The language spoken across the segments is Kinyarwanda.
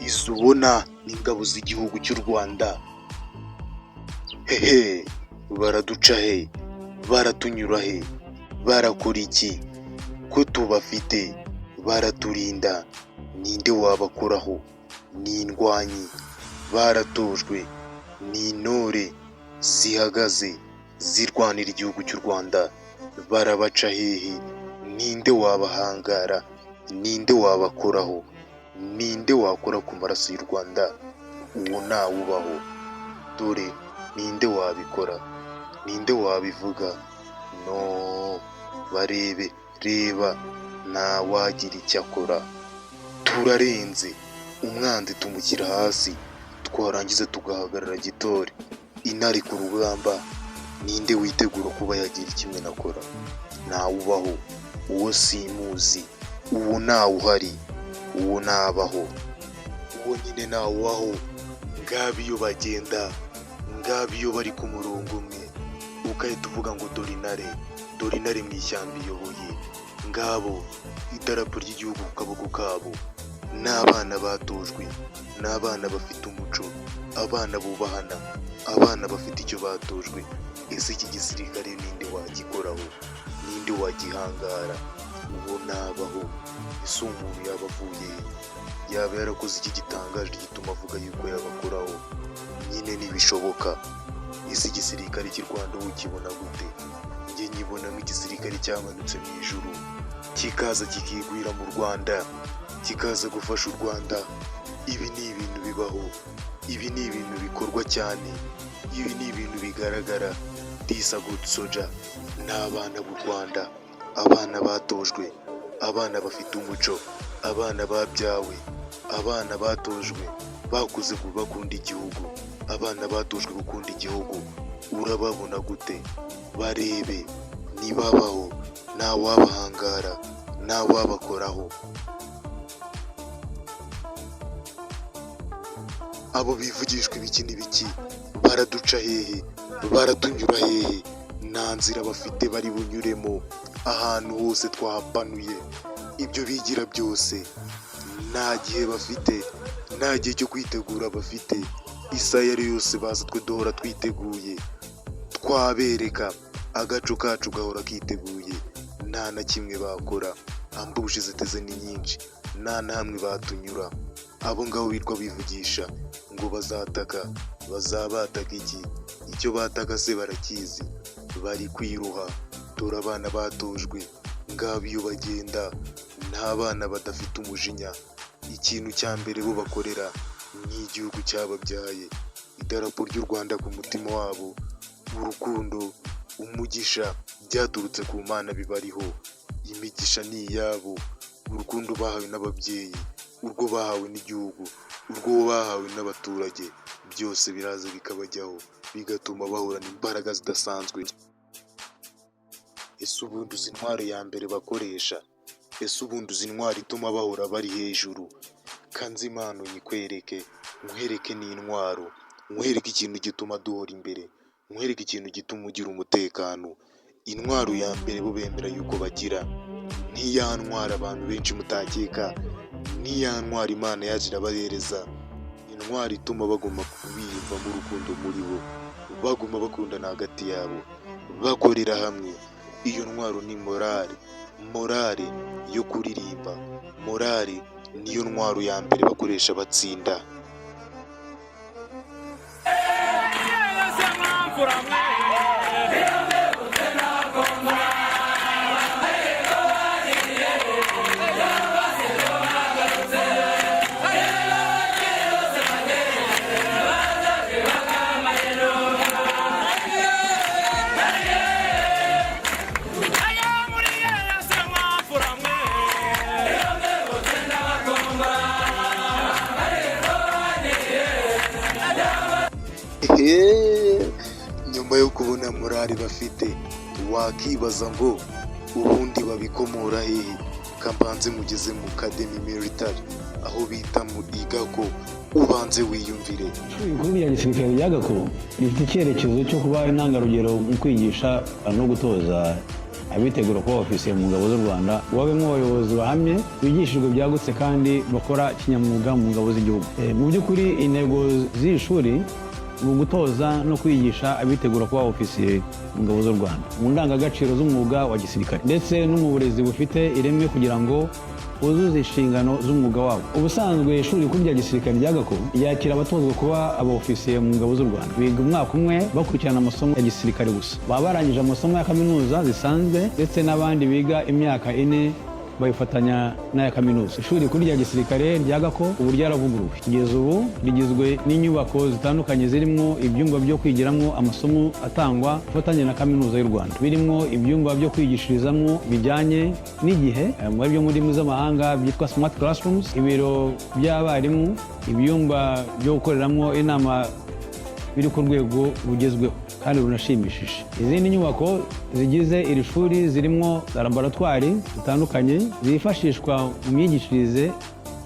Izi ubona ni ingabo z'igihugu cy'u Rwanda. Hehe, baraduca he? Baratunyura he? Barakora iki? Ko tubafite baraturinda, ninde wabakoraho? Ni indwanyi baratojwe, ni intore zihagaze zirwanira igihugu cy'u Rwanda. Barabaca hehe? Ninde wabahangara? Ninde wabakoraho? Ninde wakora ku maraso y'u Rwanda? Uwo ntawe ubaho. Dore ninde wabikora? Ninde wabivuga? No, barebe, reba, ntawagira icyo akora. Turarenze, umwanzi tumushyira hasi, twarangiza tugahagarara gitore. Intare ku rugamba, ninde witegura kuba yagira kimwe nakora? Ntawe ubaho. Uwo simuzi, uwo ntawe uhari, uwo ntabaho, uwo nyine ntawe ubaho. Ngaba iyo bagenda, ngaba iyo bari ku murongo umwe, ugahita uvuga ngo dore intare mu ishyamba iyoboye. Ngabo idarapo ry'igihugu ku kaboko kabo. Ni abana batojwe, ni abana bafite umuco, abana bubahana, abana bafite icyo batojwe. Ese iki gisirikare ninde wagikoraho? Ninde wagihangara? Uwo ntabaho. Ese umuntu yaba avuye he? Yaba yarakoze iki gitangaje gituma avuga yuko yabakoraho? Nyine ntibishoboka. Ese igisirikare cy'u Rwanda ukibona gute? Njye nyibona nk'igisirikare cyamanutse mu ijuru, kikaza kikigwira mu Rwanda, kikaza gufasha u Rwanda. Ibi ni ibintu bibaho, ibi ni ibintu bikorwa cyane, ibi ni ibintu bigaragara. These are good soldier. Ni abana b'u Rwanda, abana batojwe, abana bafite umuco, abana babyawe, abana batojwe bakuze bakunda igihugu, abana batojwe gukunda igihugu. Urababona gute? Barebe, nibabaho, ntawabahangara, ntawabakoraho. Abo bivugishwa ibiki n'ibiki, baraduca hehe? Baratunyura hehe? Nta nzira bafite bari bunyuremo. Ahantu hose twahapanuye, ibyo bigira byose nta gihe bafite, nta gihe cyo kwitegura bafite. Isaha iyo ari yose baza twe duhora twiteguye, twabereka agacu kacu gahora kiteguye. Nta na kimwe bakora. Ambushi ziteze ni nyinshi, nta na hamwe batunyura. Abo ngabo bitwa bivugisha ngo bazataka, bazabataka iki? Icyo bataka se barakizi, bari kwiruha. Dore abana batojwe, ngabo iyo bagenda, nta bana badafite umujinya. Ikintu cya mbere bo bakorera ni igihugu cyababyaye, idarapo ry'u Rwanda ku mutima wabo. Urukundo, umugisha byaturutse ku Mana bibariho. Imigisha ni iyabo. Urukundo bahawe n'ababyeyi, urwo bahawe n'igihugu, urwo bahawe n'abaturage, byose biraza bikabajyaho, bigatuma bahorana imbaraga zidasanzwe. Ese ubundi uzi intwaro ya mbere bakoresha? Ese ubundi uzi intwaro ituma bahora bari hejuru? Kanze impano nyikwereke, nkwereke n'intwaro, nkwereke ikintu gituma duhora imbere, nkwereke ikintu gituma ugira umutekano. Intwaro ya mbere bo bemera yuko bagira, n'iya ntwaro abantu benshi mutakeka, n'iya ntwaro Imana yaje irabahereza. Intwaro ituma bagomba kubiyumvamo urukundo muri bo, bagomba bakundana hagati yabo, bakorera hamwe. Iyo ntwaro ni morale yo kuririmba. Morale niyo ntwaro ya mbere bakoresha batsinda. Nyuma yo kubona morali bafite, wakibaza ngo ubundi babikomora hehe? Kambanze mugeze mu Academy Military, aho bita mu Igako, ubanze wiyumvire. Ibikorwa bya gisirikare bya Gako bifite icyerekezo cyo kuba intangarugero mu kwigisha no gutoza abitegura kuba ofisiye mu ngabo z'u Rwanda babemo abayobozi bahamye bigishijwe byagutse kandi bakora kinyamwuga mu ngabo z'igihugu. Mu by'ukuri intego z'iri shuri ni ugutoza no kwigisha abitegura kuba ofisiye mu ngabo z'u Rwanda mu ndangagaciro z'umwuga wa gisirikare ndetse no mu burezi bufite ireme kugira ngo buzuze inshingano z'umwuga wabo. Ubusanzwe ishuri rikuru rya gisirikare rya Gako ryakira abatozwa kuba aba-ofisiye mu ngabo z'u Rwanda. Biga umwaka umwe bakurikirana amasomo ya gisirikare gusa. Baba barangije amasomo ya kaminuza zisanzwe ndetse n'abandi biga imyaka 4 bayifatanya n'aya kaminuza. Ishuri rikuru rya gisirikare rya Gako ubu ryaravuguruwe. Kugeza ubu rigizwe n'inyubako zitandukanye zirimo ibyumba byo kwigiramo amasomo atangwa gufatanya na kaminuza y'u Rwanda, birimo ibyumba byo kwigishirizamo bijyanye n'igihe mu byo muri z'amahanga byitwa smart classrooms, ibiro by'abarimu, ibyumba byo gukoreramo inama biri ku rwego rugezweho kandi runashimishije. Izindi nyubako zigize iri shuri zirimo laboratwari zitandukanye zifashishwa mu myigishirize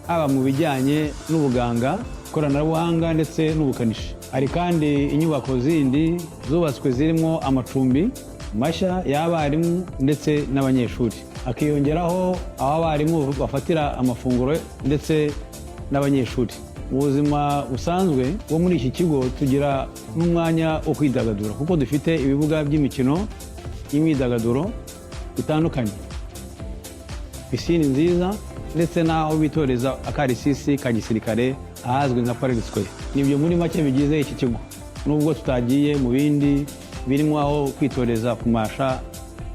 haba mu bijyanye n'ubuganga, ikoranabuhanga ndetse n'ubukanishi. Hari kandi inyubako zindi zubatswe zirimo amacumbi mashya y'abarimu ndetse n'abanyeshuri, hakiyongeraho aho abarimu bafatira amafunguro ndetse n'abanyeshuri. Mu buzima busanzwe bwo muri iki kigo tugira n'umwanya wo kwidagadura kuko dufite ibibuga by'imikino y'imyidagaduro bitandukanye, pisine nziza ndetse n'aho bitoreza akarisisi ka gisirikare ahazwi nka Parade Square. Nibyo muri make bigize iki kigo, nubwo tutagiye mu bindi birimo aho kwitoreza kumasha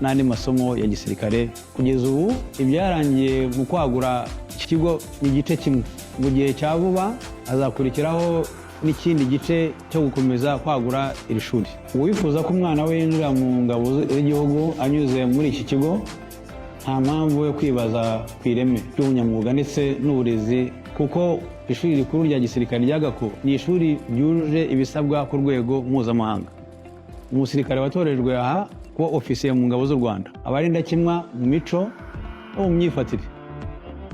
n'andi masomo ya gisirikare. Kugeza ubu ibyarangiye mu kwagura iki kigo ni igice kimwe. Mu gihe cya vuba hazakurikiraho n'ikindi gice cyo gukomeza kwagura iri shuri. Uwifuza ko umwana we yinjira mu ngabo z'igihugu anyuze muri iki kigo nta mpamvu yo kwibaza ku ireme ry'ubunyamwuga ndetse n'uburezi, kuko ishuri rikuru rya gisirikare rya Gako ni ishuri ryujuje ibisabwa ku rwego mpuzamahanga. Umusirikare watorejwe aha kuba ofisiye mu ngabo z'u Rwanda aba ari indakemwa mu mico no mu myifatire.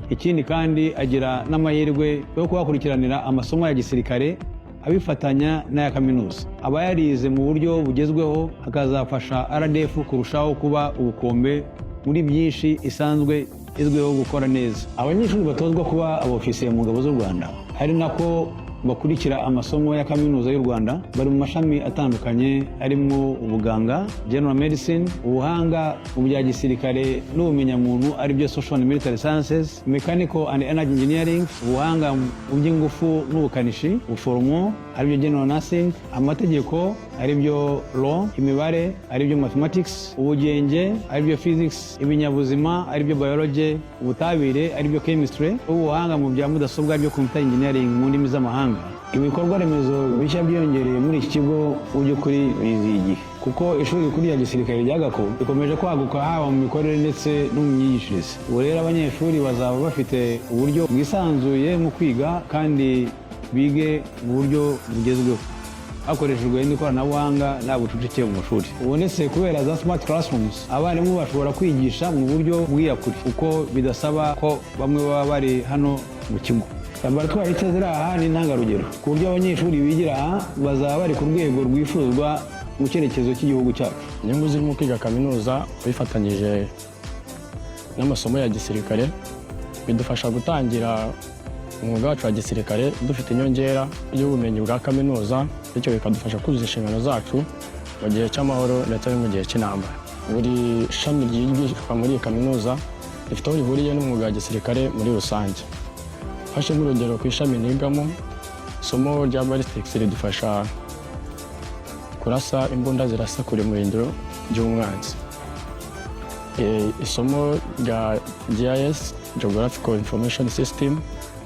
Ikindi kandi agira n'amahirwe yo kubakurikiranira amasomo ya gisirikare abifatanya n'aya kaminuza. Aba yarize mu buryo bugezweho akazafasha RDF kurushaho kuba ubukombe muri byinshi isanzwe izwiho gukora neza. Abanyeshuri batozwa kuba abofisiye mu ngabo z'u Rwanda hari nako bakurikira amasomo ya kaminuza y'u Rwanda bari mu mashami atandukanye arimo ubuganga, general medicine, ubuhanga mu bya gisirikare n'ubumenyamuntu aribyo social and military sciences, mechanical and energy engineering, ubuhanga mu by'ingufu n'ubukanishi, ubuforomo aribyo general nursing, amategeko aribyo law, imibare aribyo mathematics, ubugenge aribyo physics, ibinyabuzima aribyo biology, ubutabire aribyo chemistry, ubuhanga mu bya mudasobwa aribyo computer engineering mu ndimi z'amahanga. Ibikorwa remezo bishya byongereye muri iki kigo mu by'ukuri biziye igihe, kuko ishuri rikuru rya gisirikare rya Gako rikomeje kwaguka haba mu mikorere ndetse no mu myigishirize. Ubu rero abanyeshuri bazaba bafite uburyo bwisanzuye mu kwiga kandi bige mu buryo bugezweho hakoreshejwe n'ikoranabuhanga nta bucucike mu mashuri. Ubonetse kubera za smart classrooms, abarimu bashobora kwigisha mu buryo bw'iyakure kuko bidasaba ko bamwe baba bari hano mu kigo. Laboratwari nshya ziri aha ni intangarugero ku buryo abanyeshuri bigira aha bazaba bari ku rwego rwifuzwa mu cyerekezo cy'igihugu cyacu. Inyungu zirimo kwiga kaminuza bifatanyije n'amasomo ya gisirikare bidufasha gutangira umwuga wacu wa gisirikare dufite inyongera y'ubumenyi bwa kaminuza, bityo bikadufasha kuzuza inshingano zacu mu gihe cy'amahoro ndetse no mu gihe cy'intambara. Buri shami ryigishwa muri iyi kaminuza rifite aho rihuriye n'umwuga wa gisirikare muri rusange. Fashe nk'urugero ku ishami nigamo, isomo rya ballistics ridufasha kurasa imbunda zirasa kure mu birindiro by'umwanzi. Isomo rya GIS, Geographical Information System,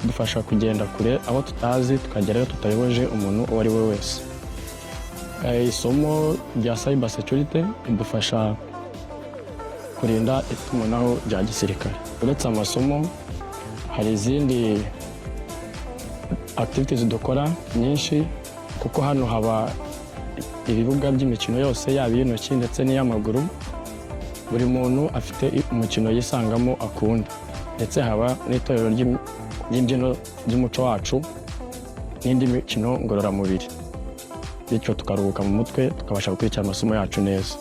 dufasha kugenda kure aho tutazi tukagerayo tutayoboje umuntu uwo ari we wese. Isomo rya Cyber Security ridufasha kurinda itumanaho rya gisirikare. Uretse amasomo hari izindi activities dukora nyinshi, kuko hano haba ibibuga by'imikino yose yaba iy'intoki ndetse n'iy'amaguru. Buri muntu afite umukino yisangamo akunda, ndetse haba n'itorero ry'imbyino by'umuco wacu n'indi mikino ngororamubiri, bityo tukaruhuka mu mutwe tukabasha gukurikira amasomo yacu neza.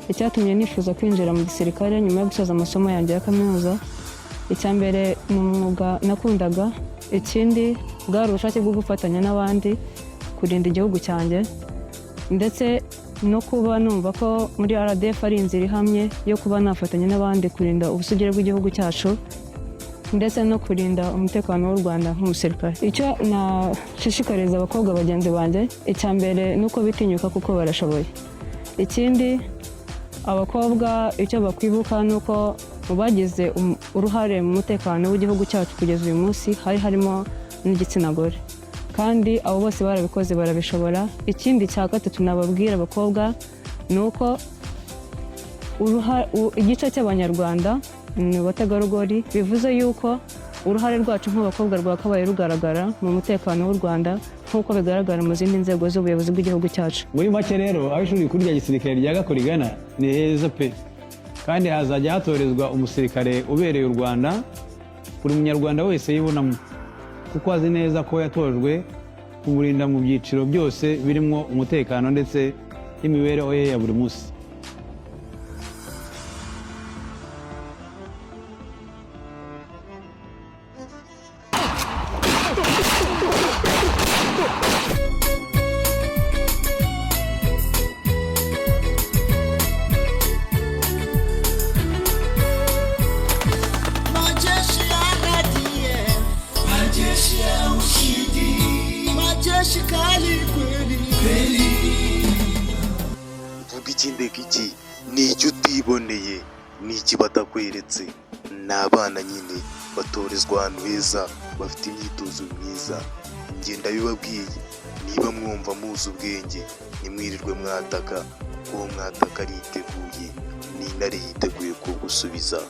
icyatumye nifuza kwinjira mu gisirikare nyuma yo gusoza amasomo yanjye ya kaminuza, icya mbere ni umwuga nakundaga, ikindi bwari ubushake bwo gufatanya n'abandi kurinda igihugu cyanjye, ndetse no kuba numva ko muri RDF ari inzira ihamye yo kuba nafatanya n'abandi kurinda ubusugire bw'igihugu cyacu ndetse no kurinda umutekano w'u Rwanda nk'umusirikare. Icyo nashishikariza abakobwa bagenzi banjye, icya mbere ni uko bitinyuka kuko barashoboye. Ikindi abakobwa icyo bakwibuka ni uko mu bagize uruhare mu mutekano w'igihugu cyacu kugeza uyu munsi harimo n'igitsina gore, kandi abo bose barabikoze barabishobora. Ikindi cya gatatu nababwira abakobwa ni uko igice cy'abanyarwanda ni abategarugori, bivuze yuko uruhare rwacu nk'abakobwa rwakabaye rugaragara mu mutekano w'u Rwanda nk'uko bigaragara mu zindi nzego z'ubuyobozi bw'igihugu cyacu. Muri make rero aho ishuri rikuru rya gisirikare rya Gako rigana ni heza pe, kandi hazajya hatorezwa umusirikare ubereye u Rwanda, buri munyarwanda wese yibonamo, kuko azi neza ko yatojwe kumurinda mu byiciro byose birimo umutekano ndetse n'imibereho ye ya buri munsi. Vuga ikindeka iki ni icyo utiboneye, ni iki batakweretse. Ni abana nyine batorezwa ahantu heza, bafite imyitozo myiza. Njye ndabibabwiye, niba mwumva muzi ubwenge ntimwirirwe mwataka, uwo mwataka ariteguye, ni intare yiteguye kugusubiza.